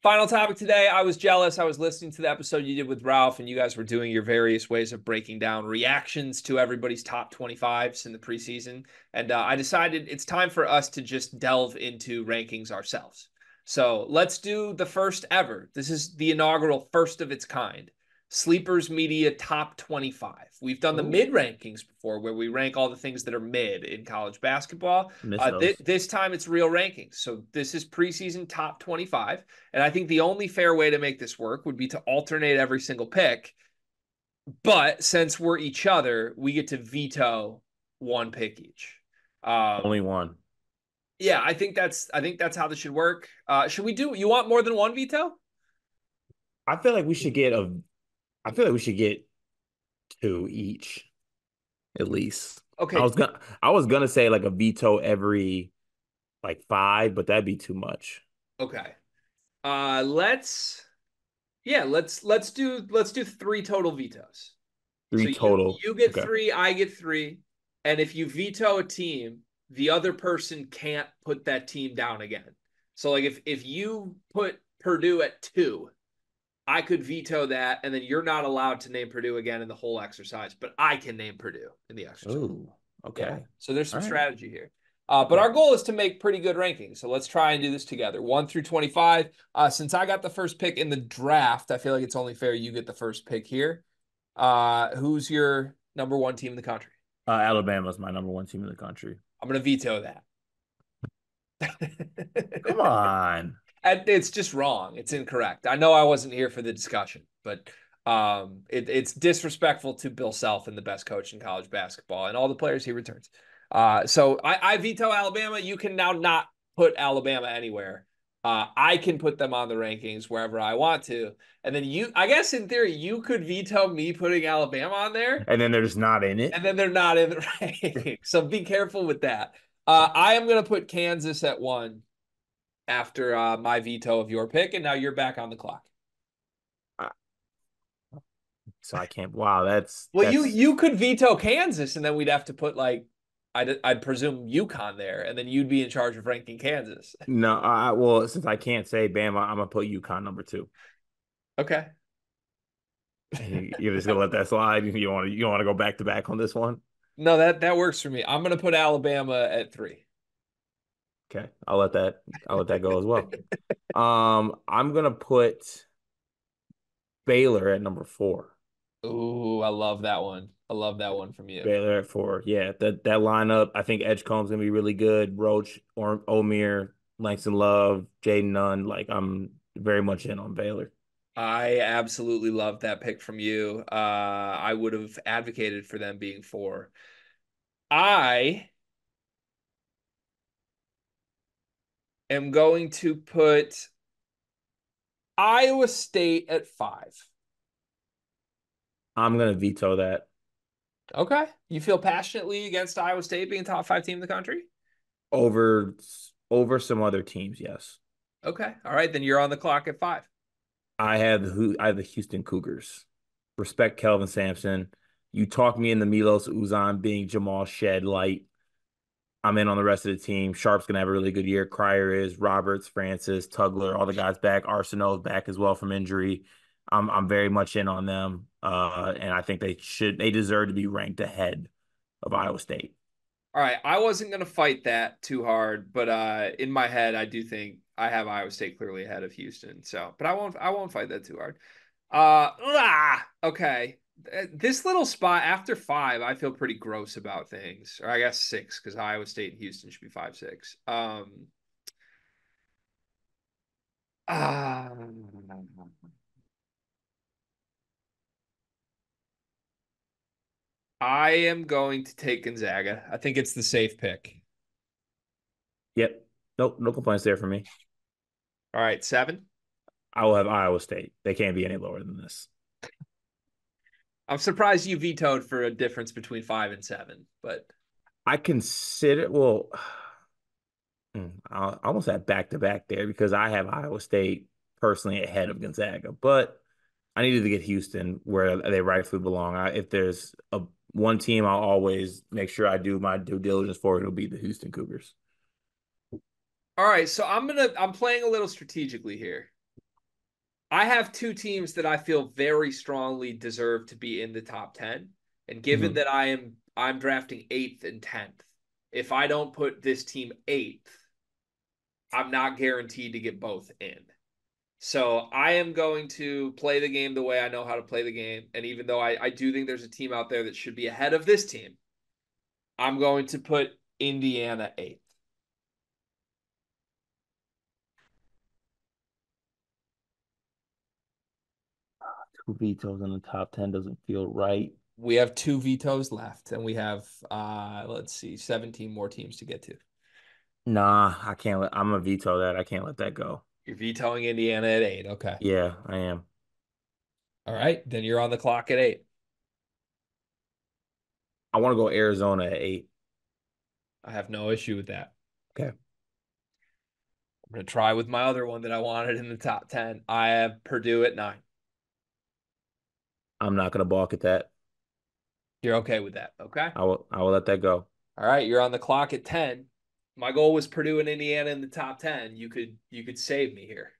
Final topic today. I was jealous. I was listening to the episode you did with Ralph, and you guys were doing your various ways of breaking down reactions to everybody's top 25s in the preseason. And I decided it's time for us to just delve into rankings ourselves. So let's do the first ever. This is the inaugural first of its kind. Sleepers Media Top 25. We've done the Oh, mid rankings before where we rank all the things that are mid in college basketball. miss those. This time it's real rankings. So this is preseason top 25. And I think the only fair way to make this work would be to alternate every single pick. But since we're each other, we get to veto one pick each. Only one. Yeah, I think that's how this should work. Should we do? You want more than one veto? I feel like we should get a. I feel like we should get two each, at least. Okay, I was gonna say like a veto every like five, but that'd be too much. okay. Let's yeah, let's do three total vetoes. So Three total. you get Okay. three, I get three, and if you veto a team, the other person can't put that team down again. So like if you put Purdue at two, I could veto that, and then you're not allowed to name Purdue again in the whole exercise, but I can name Purdue in the exercise. Oh, Yeah. okay. So there's All some right. strategy here. But Yeah. our goal is to make pretty good rankings. So let's try and do this together. 1 through 25. Since I got the first pick in the draft, I feel like it's only fair you get the first pick here. Who's your number one team in the country? Alabama's my number one team in the country. I'm going to veto that. Come on. And it's just wrong. It's incorrect. I know I wasn't here for the discussion, but it's disrespectful to Bill Self and the best coach in college basketball and all the players he returns. So I veto Alabama. You can now not put Alabama anywhere. I can put them on the rankings wherever I want to. And then I guess in theory, you could veto me putting Alabama on there, And then they're just not in it. and then they're not in the rankings. So be careful with that. I am going to put Kansas at one after my veto of your pick, and now you're back on the clock. Uh, So I can't. Wow, that's Well, that's you could veto Kansas, and then we'd have to put like I'd presume UConn there, and then you'd be in charge of ranking Kansas. no. Well, since I can't say Bama, I'm gonna put UConn number two. Okay. You're just gonna let that slide. You want to go back to back on this one. No, that works for me. I'm gonna put Alabama at three. Okay, I'll let that go as well. I'm gonna put Baylor at number four. Ooh, I love that one. I love that one from you. Baylor at four. Yeah, that lineup. I think Edgecombe's gonna be really good. Roach, or Omir, Langston Love, Jaden Nunn. Like I'm very much in on Baylor. I absolutely love that pick from you. I would have advocated for them being four. I am going to put Iowa State at five. I'm gonna veto that Okay. You feel passionately against Iowa State being top five team in the country? over over some other teams. Yes, Okay. All right. Then you're on the clock at five. I have the Houston Cougars. Respect Kelvin Sampson. You talk me into Milos Uzan being Jamal Shed light. I'm in on the rest of the team. Sharp's gonna have a really good year. Cryer is, Roberts, Francis, Tugler, all the guys back. Arsenault is back as well from injury. I'm very much in on them. And I think they deserve to be ranked ahead of Iowa State. All right. I wasn't going to fight that too hard, but in my head, I do think I have Iowa State clearly ahead of Houston. So, but I won't fight that too hard. Okay. This little spot after five, I feel pretty gross about things, or I guess six, because Iowa State and Houston should be 5-6. Uh, I am going to take Gonzaga. I think it's the safe pick. Yep. Nope, no complaints there for me. All right, seven. I will have Iowa State. They can't be any lower than this. I'm surprised you vetoed for a difference between five and seven, but I consider well, I almost have back to back there because I have Iowa State personally ahead of Gonzaga, but I needed to get Houston where they rightfully belong. If there's a one team, I'll always make sure I do my due diligence for. It'll be the Houston Cougars. all right. So I'm playing a little strategically here. I have two teams that I feel very strongly deserve to be in the top 10. And given Hmm. that I'm drafting 8th and 10th, if I don't put this team 8th, I'm not guaranteed to get both in. So I am going to play the game the way I know how to play the game. And even though I do think there's a team out there that should be ahead of this team, I'm going to put Indiana 8th. Two vetoes in the top 10 doesn't feel right. We have two vetoes left, and we have let's see, 17 more teams to get to. Nah, I can't I'm gonna veto that. I can't let that go. You're vetoing Indiana at 8. Okay. Yeah, I am. All right. Then you're on the clock at 8. I want to go Arizona at 8. I have no issue with that. Okay. I'm going to try with my other one that I wanted in the top 10. I have Purdue at 9. I'm not gonna balk at that. You're okay with that. Okay. I will let that go. All right. You're on the clock at 10. My goal was Purdue and Indiana in the top 10. You could save me here.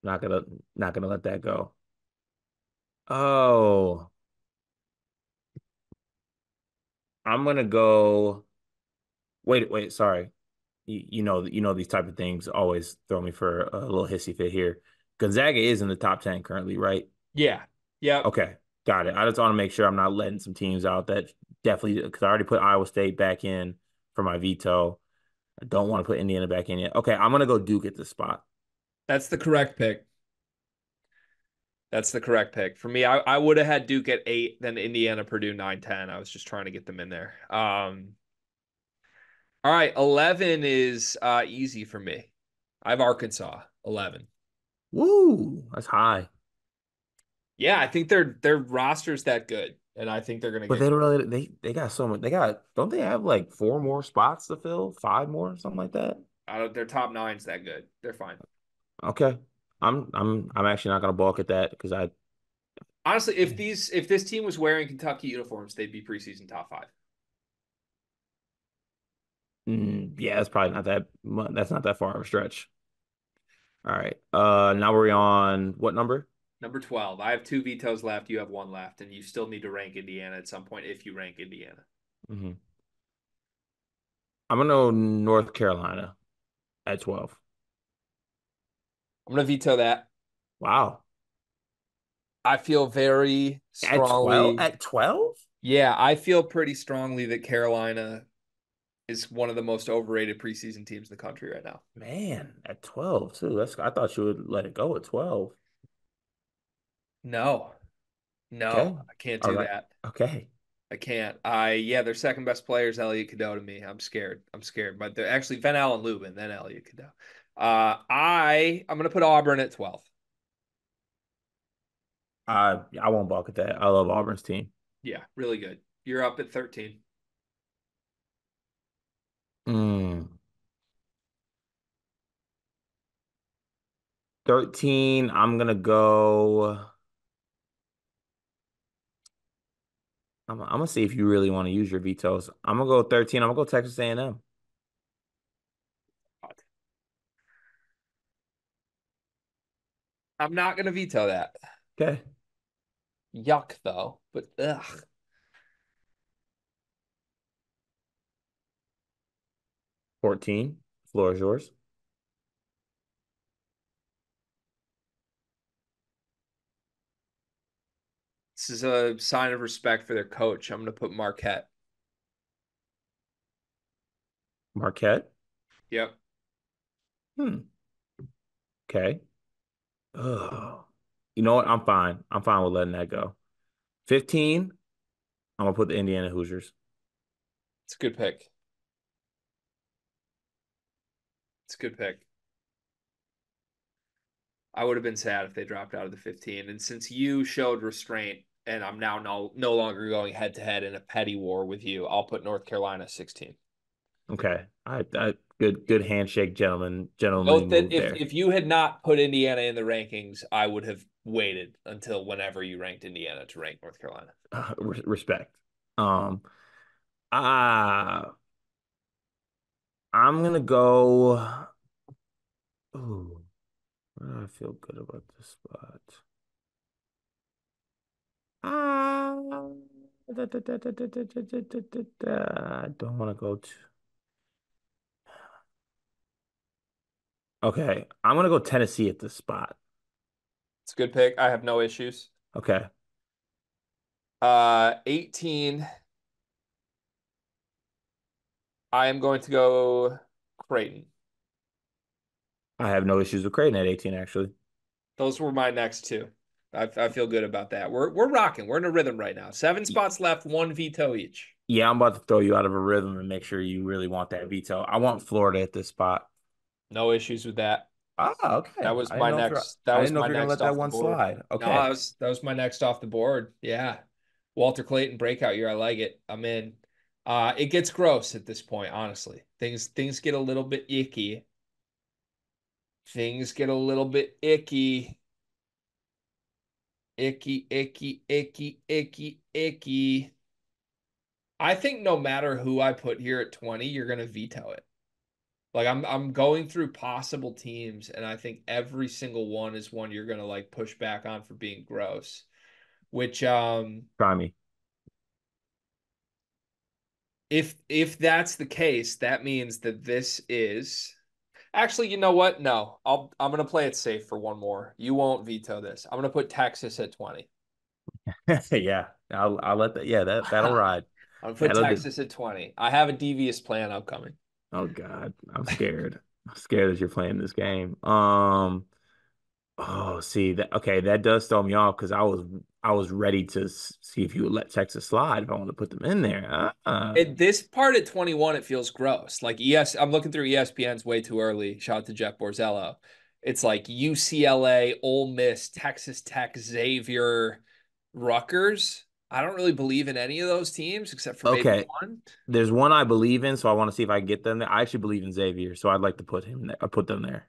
Not gonna not gonna let that go. Oh, I'm gonna go. Wait, sorry. You know these type of things always throw me for a little hissy fit here. Gonzaga is in the top 10 currently, right? Yeah. Yep. Okay, got it. I just want to make sure I'm not letting some teams out that definitely because I already put Iowa State back in for my veto. I don't want to put Indiana back in yet. Okay, I'm gonna go Duke at this spot. That's the correct pick. That's the correct pick. For me, I would have had Duke at 8, then Indiana, Purdue 9, 10. I was just trying to get them in there. All right, 11 is easy for me. I have Arkansas, 11. Woo, that's high. Yeah, I think their roster's that good, and I think they're gonna But get they don't really they got so much. They got don't they have like four more spots to fill? Five more, something like that? out of their top nine's that good. They're fine. Okay. I'm actually not gonna balk at that because I Honestly, if this team was wearing Kentucky uniforms, they'd be preseason top 5. yeah, that's probably not that's not that far of a stretch. All right. Now we're on what number? Number 12. I have two vetoes left. You have one left, and you still need to rank Indiana at some point if you rank Indiana. Hmm. I'm gonna go North Carolina at 12. I'm gonna veto that. Wow. I feel very At 12? strongly. At 12? Yeah, I feel pretty strongly that Carolina is one of the most overrated preseason teams in the country right now. Man, at 12 too. That's I thought you would let it go at 12. No, no, Okay. I can't All do right. that. Okay. I can't. Yeah, their second best player is Elliot Cadeau to me. I'm scared. I'm scared. But they're actually Van Allen Lubin, then Elliot Cadeau. I'm gonna put Auburn at 12. I won't balk at that. I love Auburn's team. Yeah, really good. You're up at 13. Mm. 13, I'm gonna see if you really want to use your vetoes. I'm gonna go 13. I'm gonna go Texas A&M. I'm not gonna veto that. Okay. Yuck though. But ugh. 14. Floor is yours. This is a sign of respect for their coach. I'm gonna put Marquette. Marquette. Yep. Hmm. Okay. Ugh. You know what? I'm fine. I'm fine with letting that go. 15. I'm gonna put the Indiana Hoosiers. It's a good pick. It's a good pick. I would have been sad if they dropped out of the 15. And since you showed restraint and I'm now no longer going head to head in a petty war with you, I'll put North Carolina 16. Okay. I good handshake, gentlemanly Note that move if there. if you had not put Indiana in the rankings, I would have waited until whenever you ranked Indiana to rank North Carolina. Respect. Um, ah, I'm gonna go. Oh, I feel good about this spot. Ah, I don't want to go to. Okay, I'm gonna go Tennessee at this spot. It's a good pick. I have no issues. Okay, 18. I am going to go Creighton. I have no issues with Creighton at 18, actually. Those were my next two. I feel good about that. We're rocking. We're in a rhythm right now. Seven spots left, one veto each. Yeah, I'm about to throw you out of a rhythm and make sure you really want that veto. I want Florida at this spot. No issues with that. Ah, okay. I didn't know if you're That I was didn't know if my you're gonna next let that off the one board. slide. No, Okay. that was my next off the board. Yeah. Walter Clayton breakout year. I like it. I'm in. It gets gross at this point, honestly. Things get a little bit icky. Things get a little bit icky. Icky, icky, icky, icky, icky. I think no matter who I put here at 20, you're gonna veto it. Like I'm going through possible teams, and I think every single one is one you're gonna like push back on for being gross. Which Try me. if that's the case, that means that this is actually, you know what? No, I'm gonna play it safe for one more. You won't veto this. I'm gonna put Texas at 20. Yeah. I'll let that that'll I'm ride. gonna put That'll do. Texas at 20. I have a devious plan upcoming. Oh God. I'm scared. I'm scared that you're playing this game. Oh, see that okay, that does throw me off because I was ready to see if you would let Texas slide if I want to put them in there. This part at 21, it feels gross. Like I'm looking through ESPN's way too early. Shout out to Jeff Borzello. It's like UCLA, Ole Miss, Texas Tech, Xavier, Rutgers. I don't really believe in any of those teams except for maybe Okay. one. There's one I believe in, so I want to see if I can get them there. I actually believe in Xavier, so I'd like to put him there, put them there.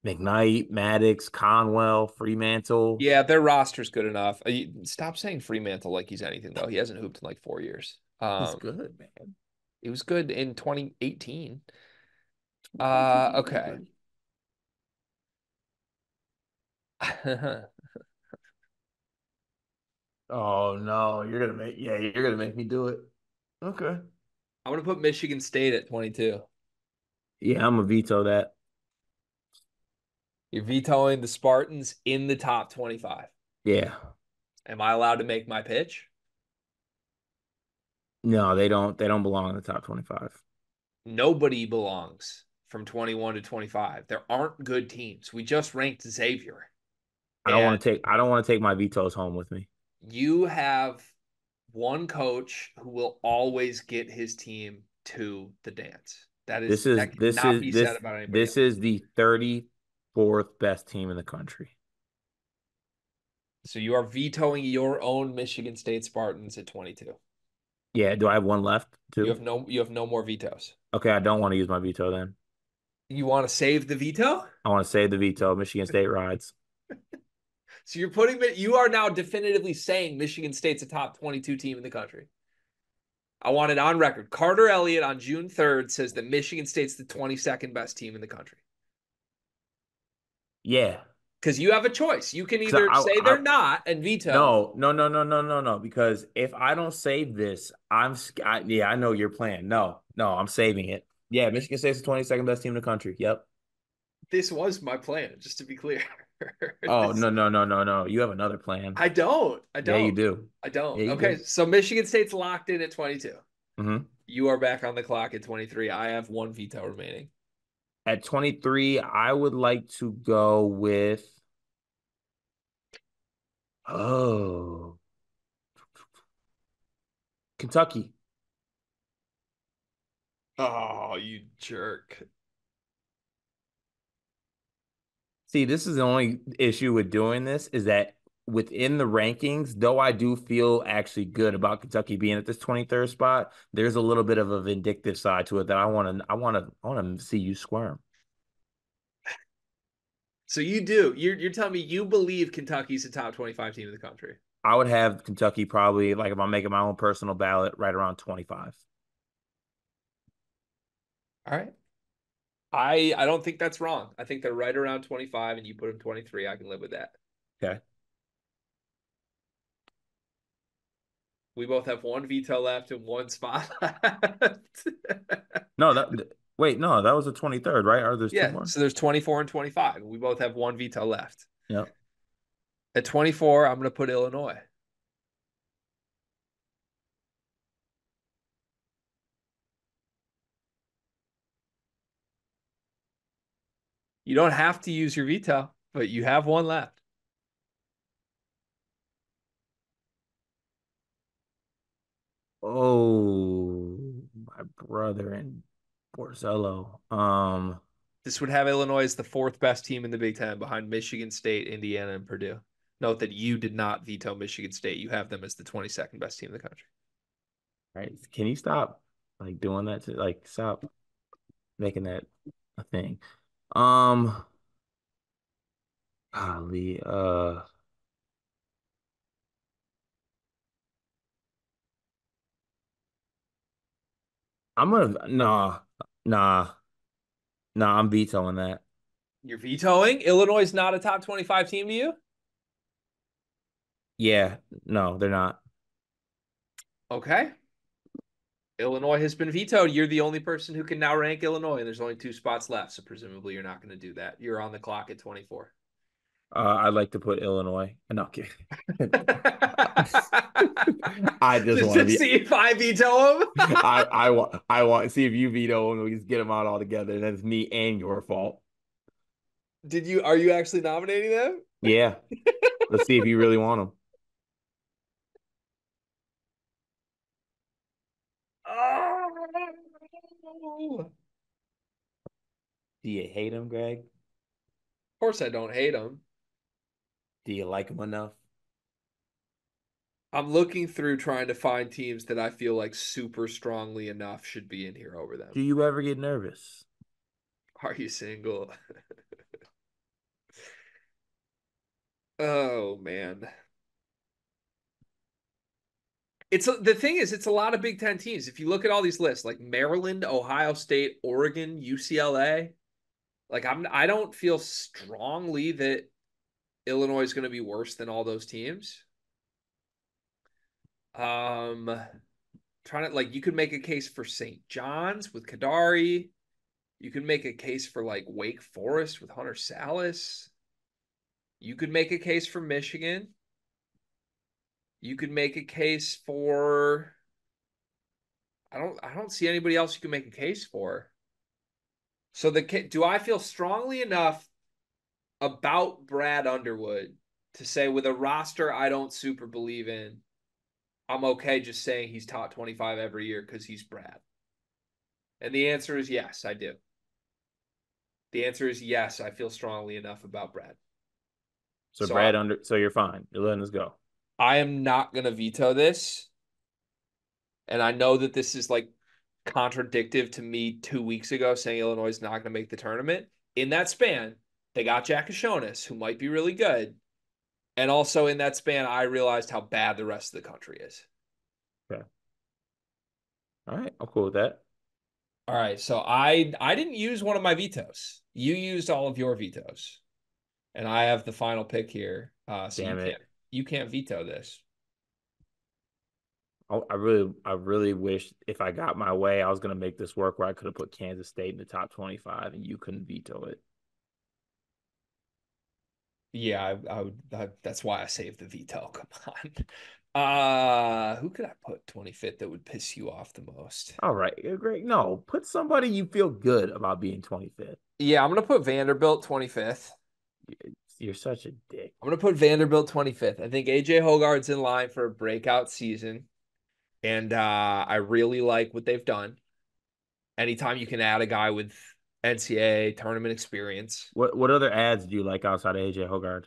McKnight, Maddox, Conwell, Fremantle. Yeah, their roster's good enough. Stop saying Fremantle like he's anything though. He hasn't hooped in like 4 years. He's good, man. He was good in 2018. 2018 he was really Okay. good. Oh no, you're gonna make me do it. Okay. I'm gonna put Michigan State at 22. Yeah, I'm gonna veto that. You're vetoing the Spartans in the top 25. Yeah. Am I allowed to make my pitch? No, they don't belong in the top 25. Nobody belongs from 21 to 25. There aren't good teams. We just ranked Xavier. And I don't want to take my vetoes home with me. you have one coach who will always get his team to the dance. That cannot be said about anybody This else. is the 34th best team in the country. So you are vetoing your own Michigan State Spartans at 22. Yeah, do I have one left too? You have no more vetoes. Okay, I don't want to use my veto then. You want to save the veto? I want to save the veto. Michigan State rides. So you are now definitively saying Michigan State's a top 22 team in the country. I want it on record. Carter Elliott on June 3rd says that Michigan State's the 22nd best team in the country. Yeah. Because you have a choice. You can Because either say they're not and veto. no. Because if I don't save this, yeah, I know your plan. No, I'm saving it. Yeah, Michigan State's the 22nd best team in the country. Yep. This was my plan, just to be clear. Oh, this, no. You have another plan. I don't. I Yeah, you don't. do. I don't. Yeah, you Okay, do. so Michigan State's locked in at 22. Hmm. You are back on the clock at 23. I have one veto remaining. At 23, I would like to go with oh, Kentucky. Oh, you jerk. See, this is the only issue with doing this is that within the rankings, though I do feel actually good about Kentucky being at this 23rd spot, there's a little bit of a vindictive side to it that I want to see you squirm. So you do. You're telling me you believe Kentucky's a top 25 team in the country. I would have Kentucky probably like if I'm making my own personal ballot right around 25. All right. I don't think that's wrong. I think they're right around 25 and you put them 23. I can live with that. Okay. We both have one veto left and one spot left. No, wait, no, that was the 23rd, right? Are there's two Yeah, more? so there's 24 and 25. We both have one veto left. Yep. At 24, I'm going to put Illinois. You don't have to use your veto, but you have one left. Oh, my brother and Borzello. This would have Illinois as the fourth best team in the Big Ten behind Michigan State, Indiana, and Purdue. Note that you did not veto Michigan State. You have them as the 22nd best team in the country. Right. Can you stop like doing that to like stop making that a thing? Um, golly, I'm gonna nah, I'm vetoing that. You're vetoing? Illinois is not a top 25 team to you? Yeah, no, they're not. Okay. Illinois has been vetoed. You're the only person who can now rank Illinois, and there's only two spots left. So presumably you're not going to do that. You're on the clock at 24. I'd like to put Illinois. No, okay. I just Just want to to be. see if I veto him. I want to see if you veto and we just get them out all together. And that's me and your fault. Are you actually nominating them? Yeah, let's see if you really want them. Oh. Of Do you hate them, Greg? course I don't hate them. Do you like them enough? I'm looking through trying to find teams that I feel like super strongly enough should be in here over them. Do you ever get nervous? Are you single? Oh man. The thing is, it's a lot of Big Ten teams. If you look at all these lists, like Maryland, Ohio State, Oregon, UCLA, like I don't feel strongly that Illinois is going to be worse than all those teams. Um, trying to like you could make a case for St. John's with Kadari. You could make a case for like Wake Forest with Hunter Salas. You could make a case for Michigan. You could make a case for I don't see anybody else you can make a case for. So do I feel strongly enough about Brad Underwood to say with a roster I don't super believe in, I'm okay just saying he's top 25 every year because he's Brad? And the answer is yes, I do. The answer is yes, I feel strongly enough about Brad. So So I, so you're fine. You're letting us go. I am not going to veto this. And I know that this is like contradictive to me 2 weeks ago saying Illinois is not going to make the tournament. In that span, they got Jack Ashonis, who might be really good. And also in that span, I realized how bad the rest of the country is. Okay. All right. I'm cool with that. All right, so I didn't use one of my vetoes. You used all of your vetoes, and I have the final pick here. So Damn it. you can't veto this. I really wish if I got my way, I was gonna make this work where I could have put Kansas State in the top 25 and you couldn't veto it. Yeah, that's why I saved the veto. Come on. Who could I put 25th that would piss you off the most? All right, great. No, put somebody you feel good about being 25th. Yeah, I'm gonna put Vanderbilt 25th. You're such a dick. I'm gonna put Vanderbilt 25th. I think AJ Hogarth's in line for a breakout season, and I really like what they've done. Anytime you can add a guy with NCAA tournament experience. What other ads do you like outside of AJ Hogard?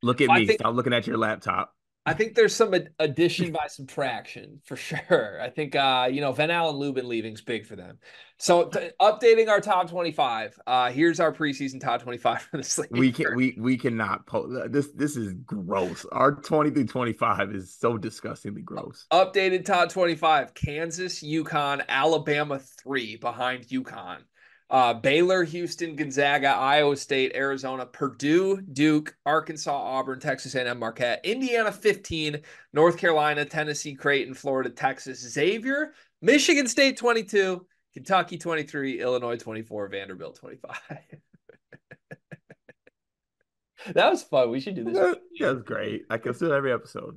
Look at I me. think Stop looking at your laptop. I think there's some addition by subtraction for sure. I think Van Allen Lubin leaving's big for them. So updating our top 25. Here's our preseason top 25 for the slate. We cannot this is gross. Our 20 through 25 is so disgustingly gross. Updated top 25. Kansas, UConn, Alabama 3 behind UConn. Baylor, Houston, Gonzaga, Iowa State, Arizona, Purdue, Duke, Arkansas, Auburn, Texas A&M, Marquette, Indiana 15, North Carolina, Tennessee, Creighton, Florida, Texas, Xavier, Michigan State 22, Kentucky 23, Illinois 24, Vanderbilt 25. That was fun. We should do this. That's great. I consider every episode.